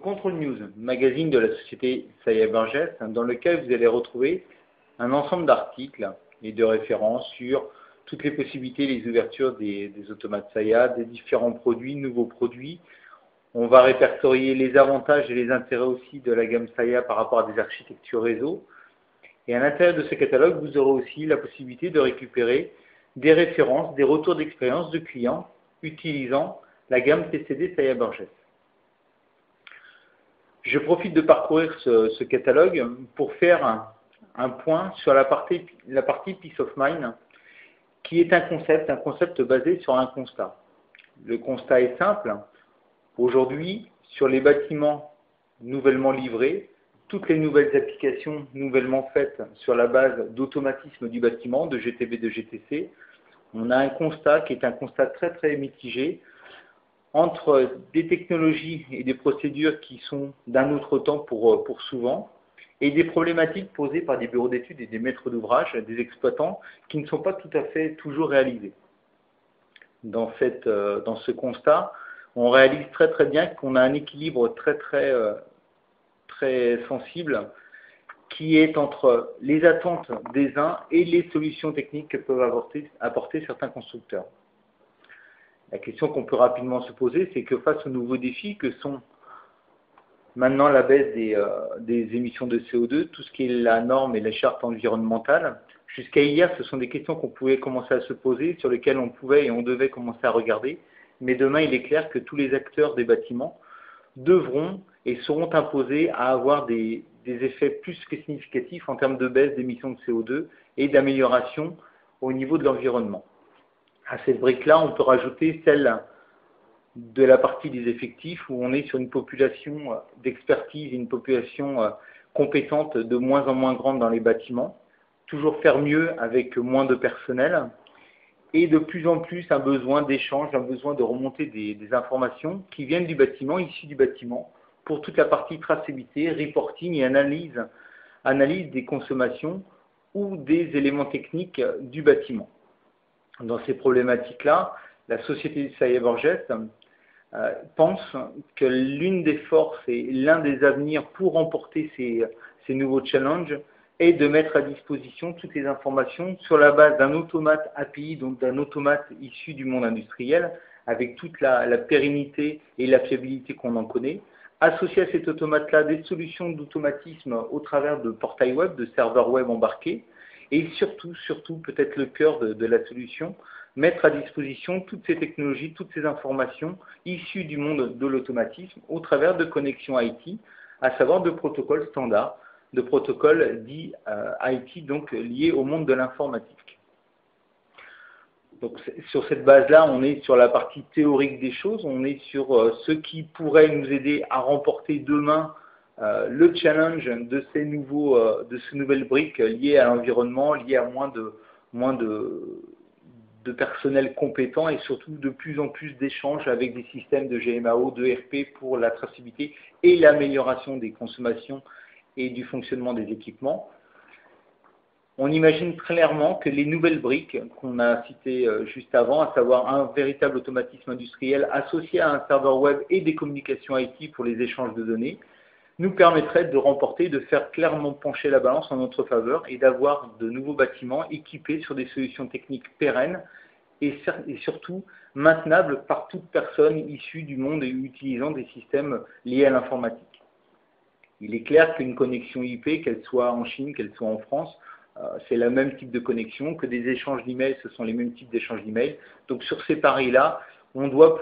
Control News, magazine de la société Saya Burgess, dans lequel vous allez retrouver un ensemble d'articles et de références sur toutes les possibilités, les ouvertures des automates Saya, des différents produits, nouveaux produits. On va répertorier les avantages et les intérêts aussi de la gamme Saya par rapport à des architectures réseau. Et à l'intérieur de ce catalogue, vous aurez aussi la possibilité de récupérer des références, des retours d'expérience de clients utilisant la gamme TCD Saya Burgess. Je profite de parcourir ce catalogue pour faire un point sur la partie Peace of Mind, qui est un concept basé sur un constat. Le constat est simple. Aujourd'hui, sur les bâtiments nouvellement livrés, toutes les nouvelles applications nouvellement faites sur la base d'automatisme du bâtiment, de GTB, de GTC, on a un constat qui est un constat très très mitigé entre des technologies et des procédures qui sont d'un autre temps pour souvent, et des problématiques posées par des bureaux d'études et des maîtres d'ouvrage, des exploitants, qui ne sont pas tout à fait toujours réalisées. Dans ce constat, on réalise très très bien qu'on a un équilibre très sensible qui est entre les attentes des uns et les solutions techniques que peuvent apporter certains constructeurs. La question qu'on peut rapidement se poser, c'est que face aux nouveaux défis que sont maintenant la baisse des émissions de CO2, tout ce qui est la norme et la charte environnementale, jusqu'à hier, ce sont des questions qu'on pouvait commencer à se poser, sur lesquelles on pouvait et on devait commencer à regarder. Mais demain, il est clair que tous les acteurs des bâtiments devront et seront imposés à avoir des effets plus que significatifs en termes de baisse d'émissions de CO2 et d'amélioration au niveau de l'environnement. À cette brique-là, on peut rajouter celle de la partie des effectifs où on est sur une population d'expertise, une population compétente de moins en moins grande dans les bâtiments, toujours faire mieux avec moins de personnel et de plus en plus un besoin d'échange, un besoin de remonter des informations qui viennent du bâtiment, issues du bâtiment, pour toute la partie traçabilité, reporting et analyse des consommations ou des éléments techniques du bâtiment. Dans ces problématiques-là, la société Saya Burgess pense que l'une des forces et l'un des avenirs pour remporter ces nouveaux challenges est de mettre à disposition toutes les informations sur la base d'un automate API, donc d'un automate issu du monde industriel, avec toute la pérennité et la fiabilité qu'on en connaît, associer à cet automate-là des solutions d'automatisme au travers de portails web, de serveurs web embarqués, et surtout, peut-être le cœur de la solution, mettre à disposition toutes ces technologies, toutes ces informations issues du monde de l'automatisme au travers de connexions IT, à savoir de protocoles standards, de protocoles dits IT, donc liés au monde de l'informatique. Donc sur cette base-là, on est sur la partie théorique des choses, on est sur ce qui pourrait nous aider à remporter demain le challenge de ces nouvelles briques liées à l'environnement, liées à moins de personnel compétent et surtout de plus en plus d'échanges avec des systèmes de GMAO, de RP pour la traçabilité et l'amélioration des consommations et du fonctionnement des équipements. On imagine clairement que les nouvelles briques qu'on a citées juste avant, à savoir un véritable automatisme industriel associé à un serveur web et des communications IT pour les échanges de données, nous permettraient de remporter, de faire clairement pencher la balance en notre faveur et d'avoir de nouveaux bâtiments équipés sur des solutions techniques pérennes et surtout maintenables par toute personne issue du monde et utilisant des systèmes liés à l'informatique. Il est clair qu'une connexion IP, qu'elle soit en Chine, qu'elle soit en France, c'est le même type de connexion, que des échanges d'emails, ce sont les mêmes types d'échanges d'emails. Donc sur ces paris-là, on doit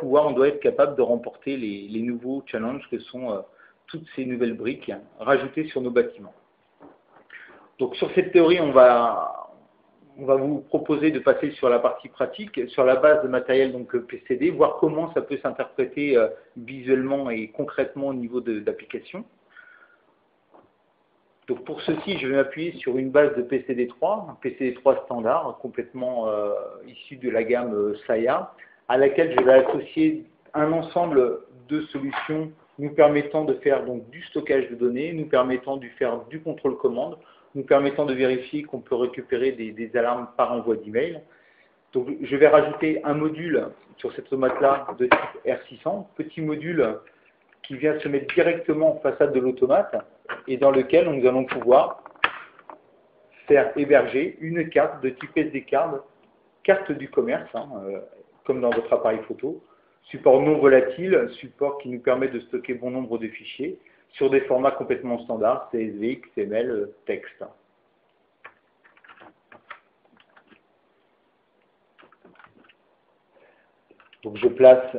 être capable de remporter les nouveaux challenges que sont toutes ces nouvelles briques rajoutées sur nos bâtiments. Donc sur cette théorie, on va vous proposer de passer sur la partie pratique, sur la base de matériel donc PCD, voir comment ça peut s'interpréter visuellement et concrètement au niveau d'application. Donc pour ceci, je vais m'appuyer sur une base de PCD3, un PCD3 standard, complètement issu de la gamme Saya, à laquelle je vais associer un ensemble de solutions nous permettant de faire donc du stockage de données, nous permettant de faire du contrôle commande, nous permettant de vérifier qu'on peut récupérer des alarmes par envoi d'email. Donc je vais rajouter un module sur cette automate-là de type R600, petit module qui vient se mettre directement en façade de l'automate et dans lequel nous allons pouvoir faire héberger une carte de type SD card, carte du commerce, comme dans votre appareil photo, support non volatile, support qui nous permet de stocker bon nombre de fichiers sur des formats complètement standards, CSV, XML, texte. Donc je place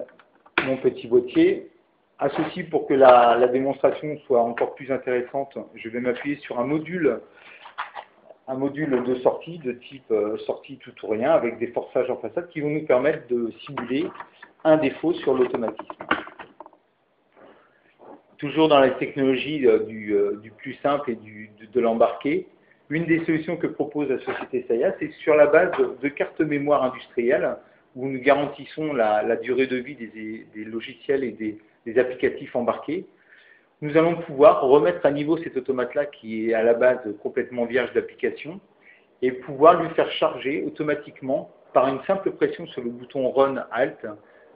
mon petit boîtier. À ceci, pour que la démonstration soit encore plus intéressante, je vais m'appuyer sur un module de sortie, de type sortie tout ou rien, avec des forçages en façade qui vont nous permettre de simuler un défaut sur l'automatisme. Toujours dans la technologie du plus simple et de l'embarqué, une des solutions que propose la société Saïa, c'est sur la base de cartes mémoire industrielles, où nous garantissons la durée de vie des logiciels et des applicatifs embarqués. Nous allons pouvoir remettre à niveau cet automate-là qui est à la base complètement vierge d'application et pouvoir lui faire charger automatiquement par une simple pression sur le bouton Run Alt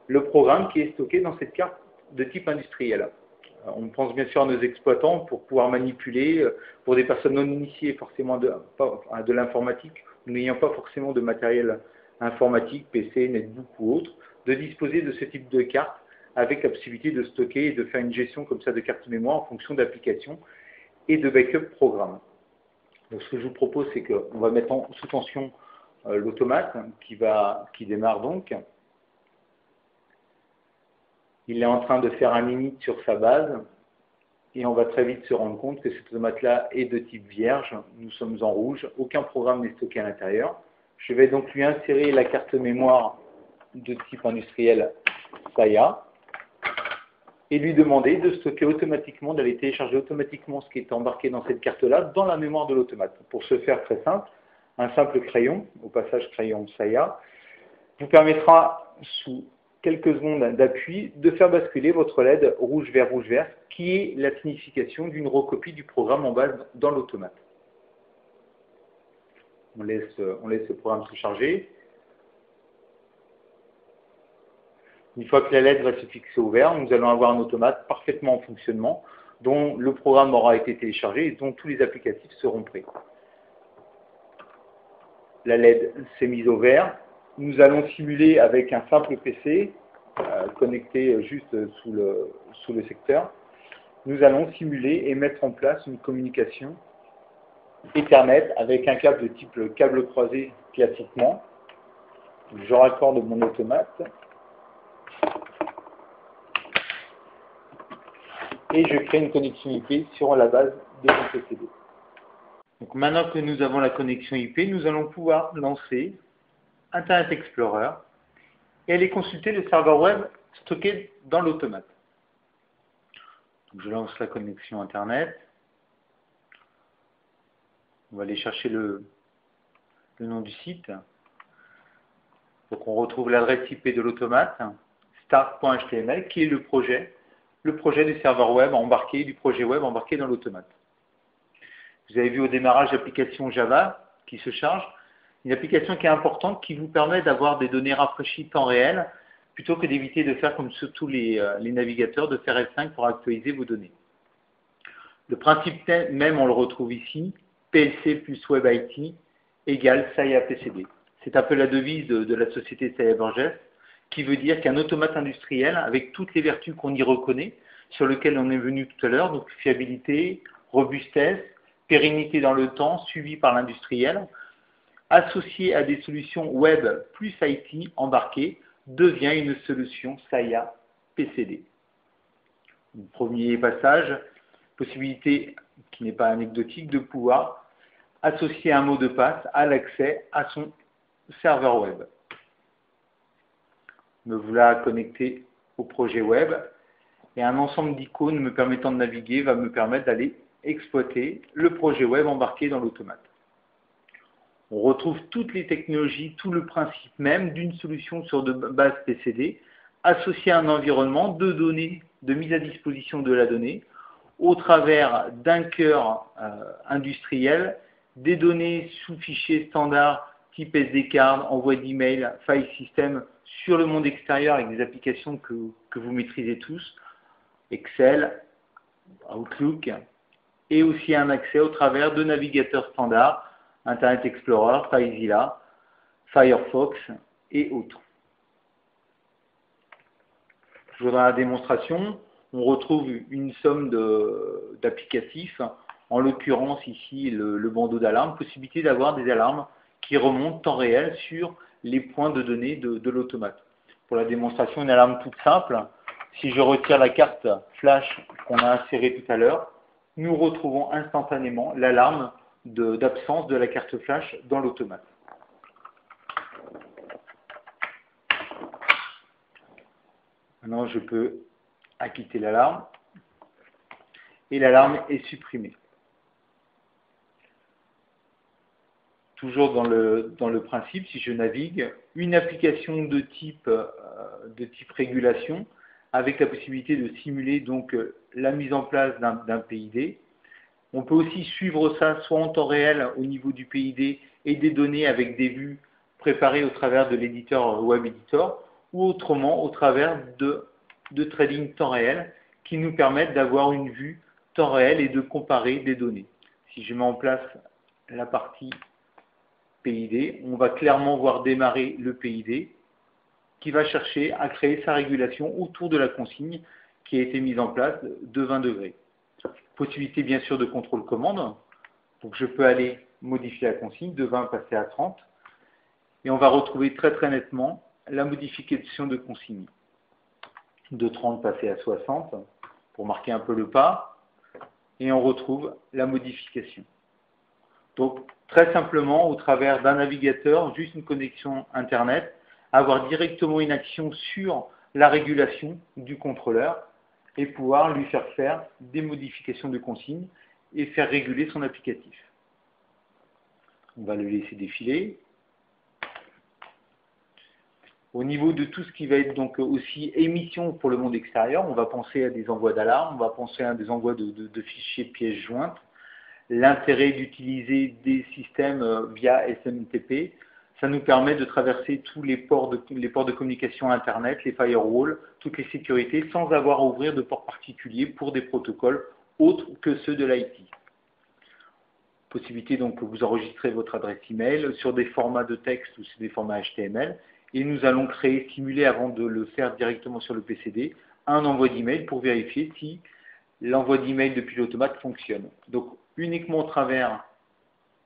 le programme qui est stocké dans cette carte de type industriel. On pense bien sûr à nos exploitants pour pouvoir manipuler, pour des personnes non initiées forcément de l'informatique, n'ayant pas forcément de matériel informatique, PC, netbook ou autre, de disposer de ce type de carte avec la possibilité de stocker et de faire une gestion comme ça de carte mémoire en fonction d'applications et de backup programme. Donc ce que je vous propose, c'est qu'on va mettre sous tension l'automate qui démarre donc. Il est en train de faire un init sur sa base et on va très vite se rendre compte que cet automate-là est de type vierge. Nous sommes en rouge, aucun programme n'est stocké à l'intérieur. Je vais donc lui insérer la carte mémoire de type industriel Saïa et lui demander de stocker automatiquement, d'aller télécharger automatiquement ce qui est embarqué dans cette carte-là dans la mémoire de l'automate. Pour ce faire très simple, un simple crayon, au passage crayon Saïa, vous permettra sous quelques secondes d'appui de faire basculer votre LED rouge-vert, qui est la signification d'une recopie du programme en base dans l'automate. On laisse le programme se charger. Une fois que la LED va se fixer au vert, nous allons avoir un automate parfaitement en fonctionnement, dont le programme aura été téléchargé et dont tous les applicatifs seront prêts. La LED s'est mise au vert. Nous allons simuler avec un simple PC connecté juste sous le secteur. Nous allons simuler et mettre en place une communication Ethernet avec un câble de type câble croisé classiquement. Je raccorde mon automate et je crée une connexion IP sur la base de mon PCB. Donc maintenant que nous avons la connexion IP, nous allons pouvoir lancer Internet Explorer et aller consulter le serveur web stocké dans l'automate. Je lance la connexion Internet. On va aller chercher le nom du site. Donc on retrouve l'adresse IP de l'automate, start.html, qui est le projet du serveur web embarqué, du projet web embarqué dans l'automate. Vous avez vu au démarrage l'application Java qui se charge. Une application qui est importante, qui vous permet d'avoir des données rafraîchies temps réel, plutôt que d'éviter de faire comme sur tous les navigateurs, de faire F5 pour actualiser vos données. Le principe même, on le retrouve ici, PLC plus Web IT égale Saïa PCD. C'est un peu la devise de la société Saïa Burgess, qui veut dire qu'un automate industriel, avec toutes les vertus qu'on y reconnaît, sur lequel on est venu tout à l'heure, donc fiabilité, robustesse, pérennité dans le temps, suivi par l'industriel, associé à des solutions web plus IT embarquées, devient une solution Saïa PCD. Premier passage, possibilité qui n'est pas anecdotique de pouvoir associer un mot de passe à l'accès à son serveur web. Me voilà connecté au projet web et un ensemble d'icônes me permettant de naviguer va me permettre d'aller exploiter le projet web embarqué dans l'automate. On retrouve toutes les technologies, tout le principe même d'une solution sur de base PCD associée à un environnement de données, de mise à disposition de la donnée au travers d'un cœur industriel, des données sous fichiers standards type SD card, envoi d'email, file system sur le monde extérieur avec des applications que vous maîtrisez tous, Excel, Outlook, et aussi un accès au travers de navigateurs standards, Internet Explorer, FileZilla, Firefox et autres. Toujours dans la démonstration, on retrouve une somme d'applicatifs, en l'occurrence ici le bandeau d'alarme, possibilité d'avoir des alarmes qui remontent en temps réel sur les points de données de l'automate. Pour la démonstration, une alarme toute simple, si je retire la carte flash qu'on a insérée tout à l'heure, nous retrouvons instantanément l'alarme d'absence de la carte flash dans l'automate. Maintenant, je peux acquitter l'alarme et l'alarme est supprimée. Toujours dans le principe, si je navigue, une application de type régulation avec la possibilité de simuler donc la mise en place d'un PID. On peut aussi suivre ça soit en temps réel au niveau du PID et des données avec des vues préparées au travers de l'éditeur Web Editor ou autrement au travers de trading temps réel qui nous permettent d'avoir une vue temps réel et de comparer des données. Si je mets en place la partie PID, on va clairement voir démarrer le PID qui va chercher à créer sa régulation autour de la consigne qui a été mise en place de 20 degrés. Possibilité bien sûr de contrôle commande, donc je peux aller modifier la consigne, de 20 passer à 30, et on va retrouver très nettement la modification de consigne. De 30 passer à 60 pour marquer un peu le pas, et on retrouve la modification. Donc très simplement, au travers d'un navigateur, juste une connexion Internet, avoir directement une action sur la régulation du contrôleur et pouvoir lui faire des modifications de consignes et faire réguler son applicatif. On va le laisser défiler. Au niveau de tout ce qui va être donc aussi émission pour le monde extérieur, on va penser à des envois d'alarme, on va penser à des envois de fichiers pièces jointes, l'intérêt d'utiliser des systèmes via SMTP, ça nous permet de traverser tous les ports de communication Internet, les firewalls, toutes les sécurités, sans avoir à ouvrir de ports particuliers pour des protocoles autres que ceux de l'IT. Possibilité donc que vous enregistrez votre adresse email sur des formats de texte ou sur des formats HTML, et nous allons créer, simuler avant de le faire directement sur le PCD, un envoi d'email pour vérifier si l'envoi d'email depuis l'automate fonctionne. Donc uniquement au travers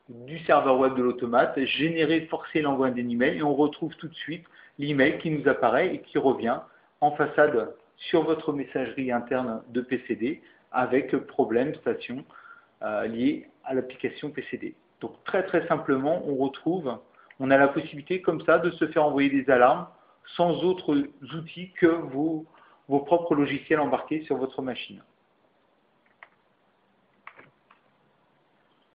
du serveur web de l'automate, générer, forcer l'envoi d'un email et on retrouve tout de suite l'email qui nous apparaît et qui revient en façade sur votre messagerie interne de PCD avec problème, station lié à l'application PCD. Donc très simplement, on a la possibilité comme ça de se faire envoyer des alarmes sans autres outils que vos propres logiciels embarqués sur votre machine.